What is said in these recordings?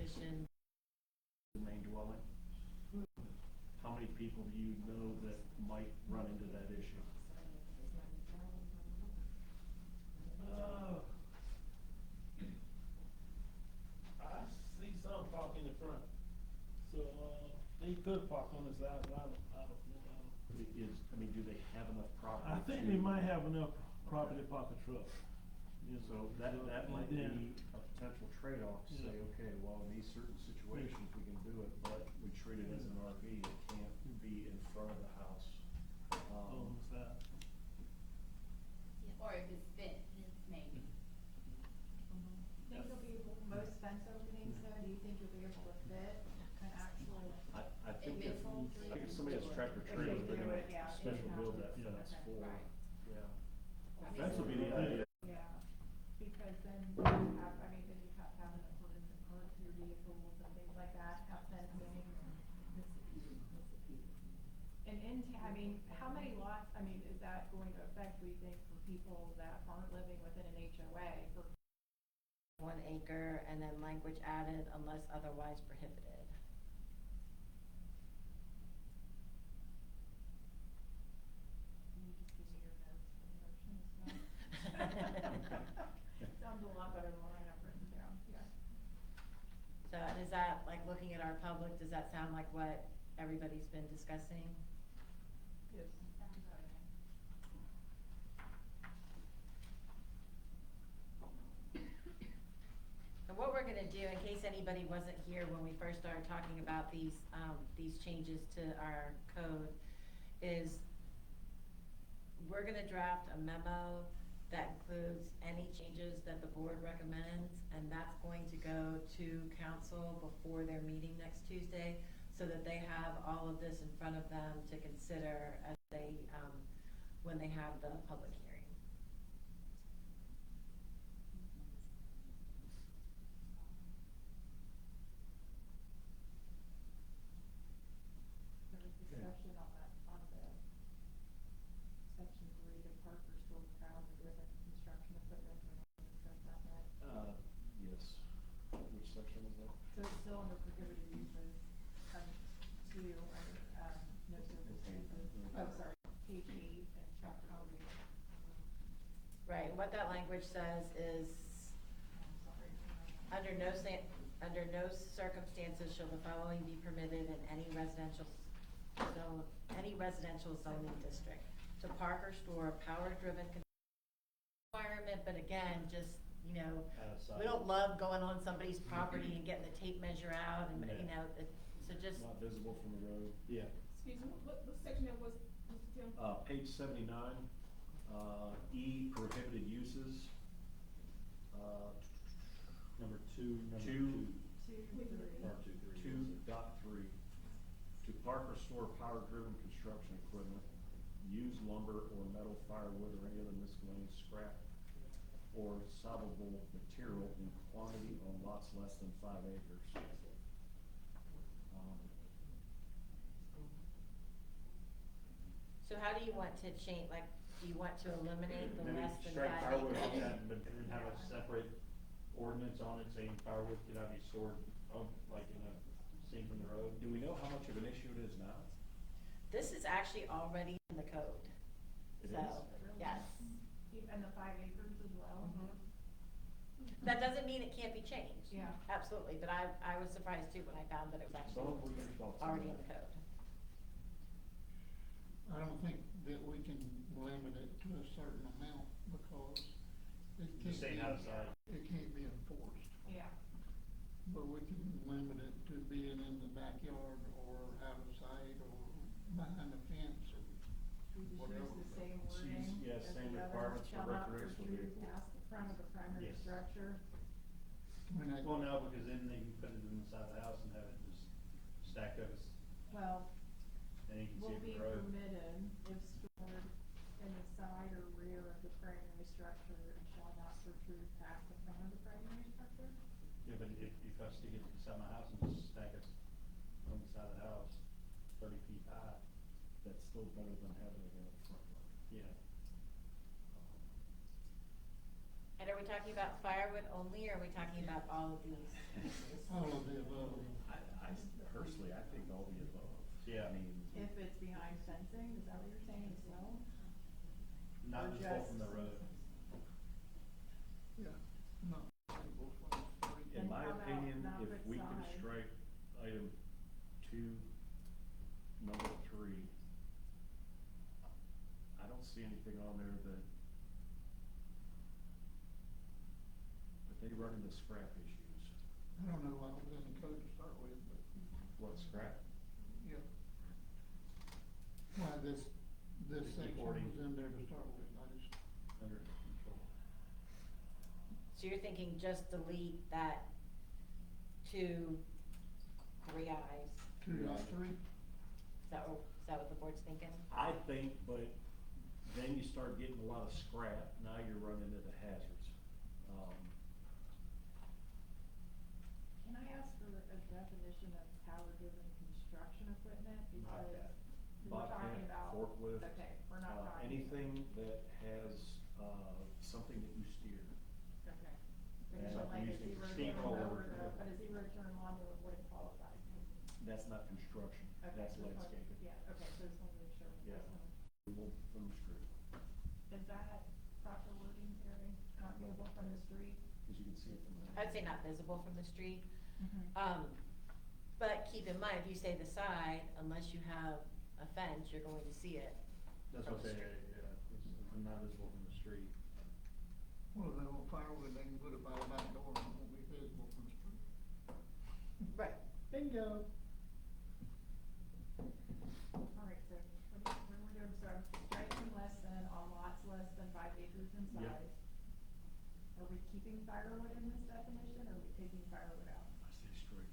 petition. The main dwelling? How many people do you know that might run into that issue? I see some park in the front, so, they could park on the side, but I don't know. Do they have enough property? I think they might have enough property to park a truck. You know, So that might be and a potential trade-off to say, Yeah. okay, well, in these certain situations, we can do it, but we treat it as an RV, it can't be in front of the house. on the side. Or if it's fenced, maybe. Think you'll be able, most fence openings though, do you think you'll be able to fit an actual? I think if somebody has tractor If they trailers, they're do it, yeah, gonna they special have build to. that fence for, Right. yeah. I mean, Fence would be the idea. Yeah, because then you have, I mean, then you have to have an accordance and park your vehicles and things like that, have fencing. And I mean, how many lots, I mean, is that going to affect, we think, for people that aren't living within an HOA? For 1 acre, and then language added unless otherwise prohibited. Can you just give me your notes for the motion as well? Sounds a lot better than what I have written down, yeah. So, and is that, like, looking at our public, does that sound like what everybody's been discussing? Yes. And what we're gonna do, in case anybody wasn't here when we first started talking about these changes to our code, is we're gonna draft a memo that includes any changes that the board recommends, and that's going to go to council before their meeting next Tuesday, so that they have all of this in front of them to consider as they, when they have the public hearing. There was discussion on that, on the section 3, the Parker store crowd, the driven construction equipment, we're not discussing that, right? Yes. Which section was that? So it's still under prohibited uses, 2, under, no circumstances, oh, sorry, page 8 and chapter 3. Right, and what that language says is, I'm sorry. under no circumstances shall the following be permitted in any residential zoning district: to park or store a power-driven environment, but again, just, you know, Outside. we don't love going on somebody's property and getting the tape measure out and, Yeah. you know, so just, Not visible from the road. Yeah. Excuse me, what section that was, Mr. Tim? Page 79, E, prohibited uses. Number two. 2, 3. 2.3, to park or store power-driven construction equipment, use lumber or metal firewood or any other miscellaneous scrap or salvable material in quantity on lots less than 5 acres. so how do you want to change, like, do you want to eliminate the Maybe less than strike 5 firewood off acres? that, but then have a separate ordinance on it saying firewood cannot be stored, like in a, seen from the road. Do we know how much of an issue it is now? This is actually already in the code. It So, is? yes. And the 5 acres as well? That doesn't mean it can't be changed. Yeah. Absolutely, but I was surprised too when I found that it was So what actually are your thoughts? already in the code. I don't think that we can limit it to a certain amount because it Just can't staying be, outside. it can't be enforced. Yeah. But we can limit it to being in the backyard or out of sight or behind a fence or We just whatever. use the same Let's use, wording. yeah, as same the other, requirements for shall not recreational protrude vehicles. past the front of the primary Yes. structure. I mean, Well, no, because then they can put it inside the house and have it just stacked up, Well, and you can see will it be from the road. permitted if stored in the side or rear of the primary structure and shall not protrude past the front of the primary structure. Yeah, but if I stick it inside my house and just stack it on the side of the house, 30 feet high, That's still better than having it in the front yard. yeah. And are we talking about firewood only, or are we talking about all of these? all of this. yeah, I mean, If it's behind fencing, is that what you're saying as well? not Or visible from the just- road. Yeah, not visible from the street. In Then my how about opinion, not if with we could sign? strike item 2, number 3, I don't see anything on there that they run into scrap issues. I don't know why it was in the code to start with, but, What scrap? yeah. Why this The section keyboarding. was in there to start with, I just, Under control. So you're thinking just delete that 2, 3 eyes? 2.3. Is that what the board's thinking? I think, but then you start getting a lot of scrap, now you're running into hazards. Can I ask for a definition of power-driven construction equipment? Because Bobcat. we were talking Bobcat, about. forklift, Okay, we're not talking. anything that has, something that you steer. Okay. And So like a using zero turn steamroller. mower, but a zero turn lawnmower wouldn't qualify. That's not construction, Okay, that's so it's like- landscaping. Yeah, okay, so just wanted to make sure. Yeah. Removal from the street, Is that proper wording, Terry? Not viewable from the street? because you can see it from there. I'd say not visible from the street. Mm-hmm. But keep in mind, if you say the side, unless you have a fence, you're going to see it. That's from what the I say, street. yeah, it's not visible from the street. Well, if they want firewood, they can put it by the back door and it won't be visible from the street. Right. Bingo. All right, so what we're doing, so striking less than on lots less than 5 acres in Yep. size. Are we keeping firewood in this definition, or are we taking firewood out? I say straight.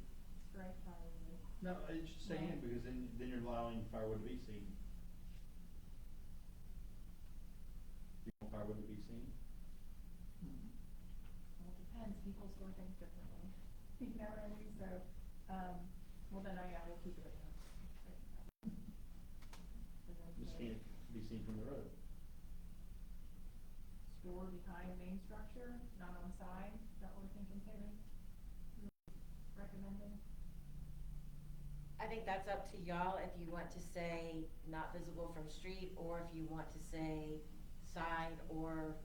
Strike firewood. No, it should stay in, because then you're allowing firewood to be seen. Do you want firewood to be seen? Well, it depends, people store things differently, you know what I mean, so, well, then I will keep it in. Just can't be seen from the road. Store behind main structure, not on side, is that what we're thinking, Terry? Recommending? I think that's up to y'all if you want to say not visible from street, or if you want to say side, or,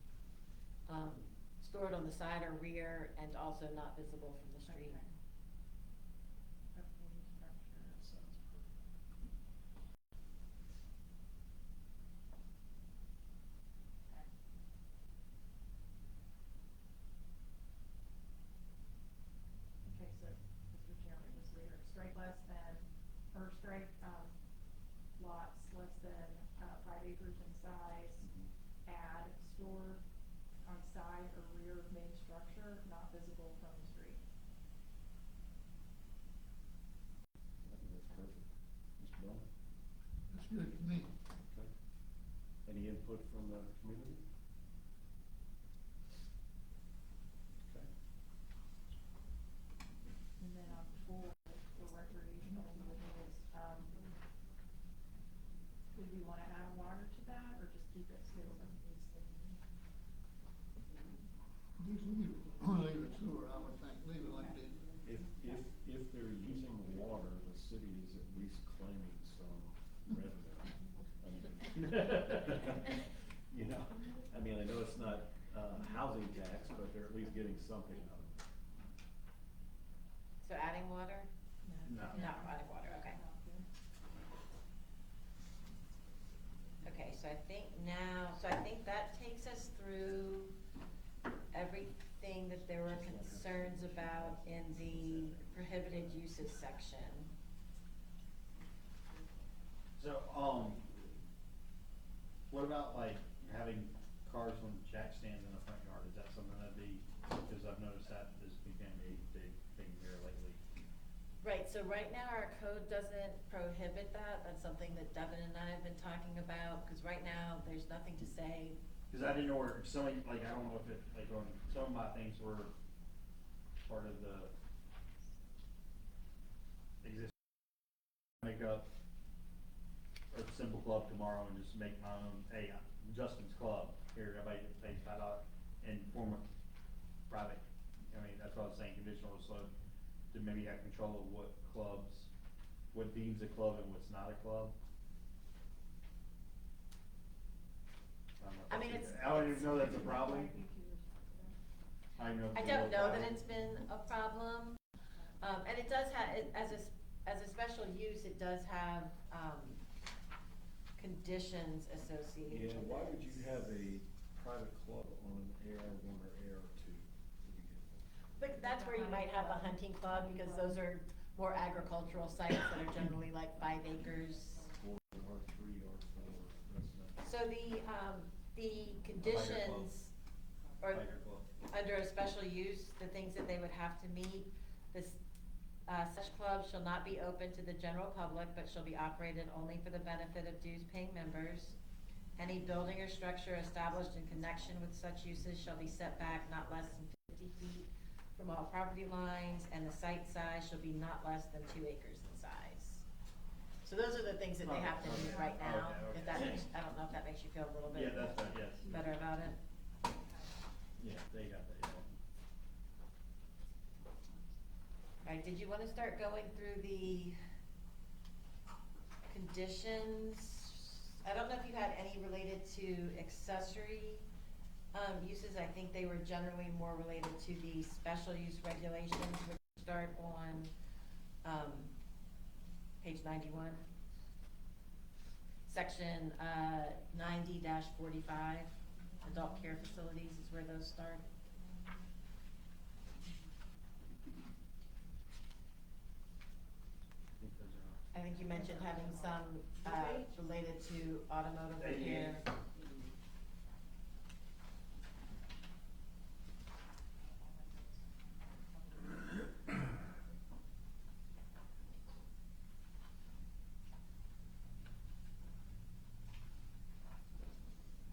stored on the side or rear, and also not visible from the street. Okay. Of main structure. That sounds perfect. Okay. Okay, so, Mr. Chairman, Ms. Reader, strike less than, or strike, lots less than, 5 acres in size, add store on side or rear of main structure, not visible from the street. I think that's perfect. Mr. Bell? That's good to me. Okay. Any input from the community? Okay. And then on 4, for recreational vehicles, did we wanna add water to that, or just keep it sewer? Just leave it sewer, I would think, leave it like this. If they're using water, the city is at least claiming some revenue. I mean, you know, I mean, I know it's not, housing tax, but they're at least getting something out of it. So adding water? No. No, adding water, okay. Okay, so I think that takes us through everything that there were concerns about in the prohibited uses section. So, what about like having cars on jack stands in the front yard? Is that something that'd be, because I've noticed that has become a big thing here lately. Right, so right now our code doesn't prohibit that. That's something that Devin and I have been talking about, because right now there's nothing to say. Cause I didn't know where, some, like, I don't know if it, like, on, some of my things were part of the existing, make up a simple club tomorrow and just make my own, hey, Justin's Club, here, everybody pays $5, and form a private, I mean, that's what I was saying, conditional, so to maybe have control of what clubs what deems a club and what's not a club. I mean, it's. I don't even know that's a Why problem. I think you responded to that. I know. I don't know that it's been a problem, and it does have, as a special use, it does have, conditions associated with Yeah, it. why would you have a private club on an AR1 or AR2 to begin with? But that's where you might have a hunting club, because those are more agricultural sites that are generally like 5 acres. Or R3, R4 residential. So the conditions, or Biker club. under a special use, the things that they would have to meet, this, such club shall not be open to the general public, but shall be operated only for the benefit of dues-paying members. Any building or structure established in connection with such uses shall be set back not less than 50 feet from all property lines, and the site size shall be not less than 2 acres in size. So those are the things that they have to meet right now, Okay, if that okay. makes, I don't know if that makes you feel a little bit Yeah, that's right, yes. better about it. Yeah, they got that, yeah. Alright, did you wanna start going through the conditions? I don't know if you had any related to accessory, uses. I think they were generally more related to the special use regulations, which start on, page 91. Section, 90-45, adult care facilities is where those start. I think those are. I think you mentioned having some, related to automotive repair.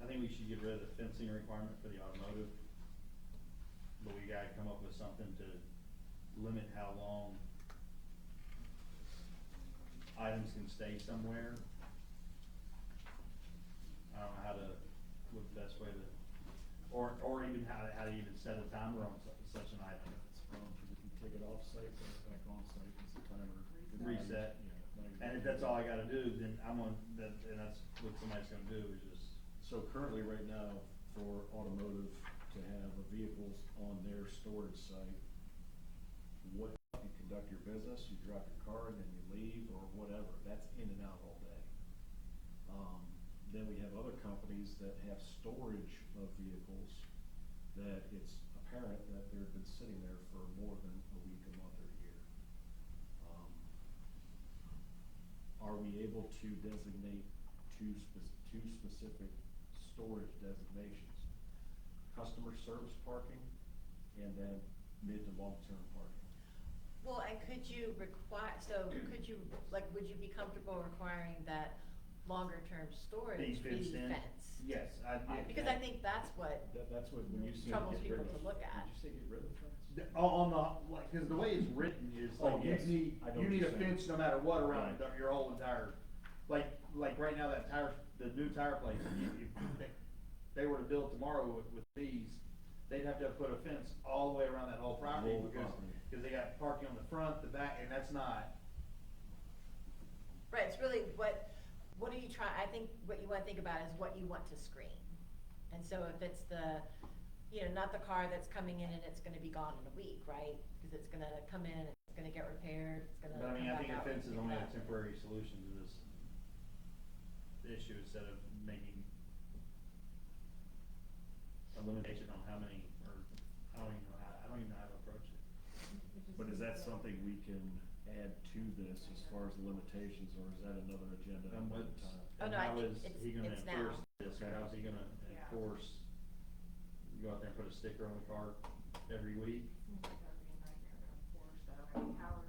I think we should get rid of the fencing requirement for the automotive. But we gotta come up with something to limit how long items can stay somewhere. I don't know how to, what the best way to, or even how to even set a timer on such an item. It's fun, because if you take it off site, put it back on site, it's a timer. Reset. Yeah. And if that's all I gotta do, then I'm on, that, and that's what somebody's gonna do is just. So currently, right now, for automotive to have vehicles on their storage site, what, you conduct your business, you drop your car and then you leave or whatever, that's in and out all day. Then we have other companies that have storage of vehicles that it's apparent that they've been sitting there for more than a week, a month, or a year. Are we able to designate two specific storage designations? Customer service parking and then mid to long-term parking. Well, and could you could you, like, would you be comfortable requiring that longer-term storage Being be fenced in? fenced? Yes, Because I think that's what, That's what, when you say Troubles get rid people of. to look at. Did you say get rid of fence? On the, like, cause the way it's written is Oh, like, you yes. need, I know you what need a you're saying. fence no matter what around Right. your whole entire, like right now that tire, the new tire place, if they were to build tomorrow with these, they'd have to put a fence all the way around that whole property Whole because, property. cause they got parking on the front, the back, and that's not. right, it's really what are you trying, I think what you wanna think about is what you want to screen. And so if it's the, not the car that's coming in and it's gonna be gone in a week, right? Cause it's gonna come in, it's gonna get repaired, it's gonna But I come mean, I back think a out. fence is and only a pick it up. temporary solution to this issue instead of making a limitation on how many, or I don't even know how to approach it. But is that something we can add to this as far as the limitations, or is that another agenda at one time? Oh, no, I think How is he gonna it's enforce now. this, or how's he gonna Yeah. enforce? You go out there and put a sticker on the car every week? Seems like that'd be a nightmare to enforce though. I mean, how are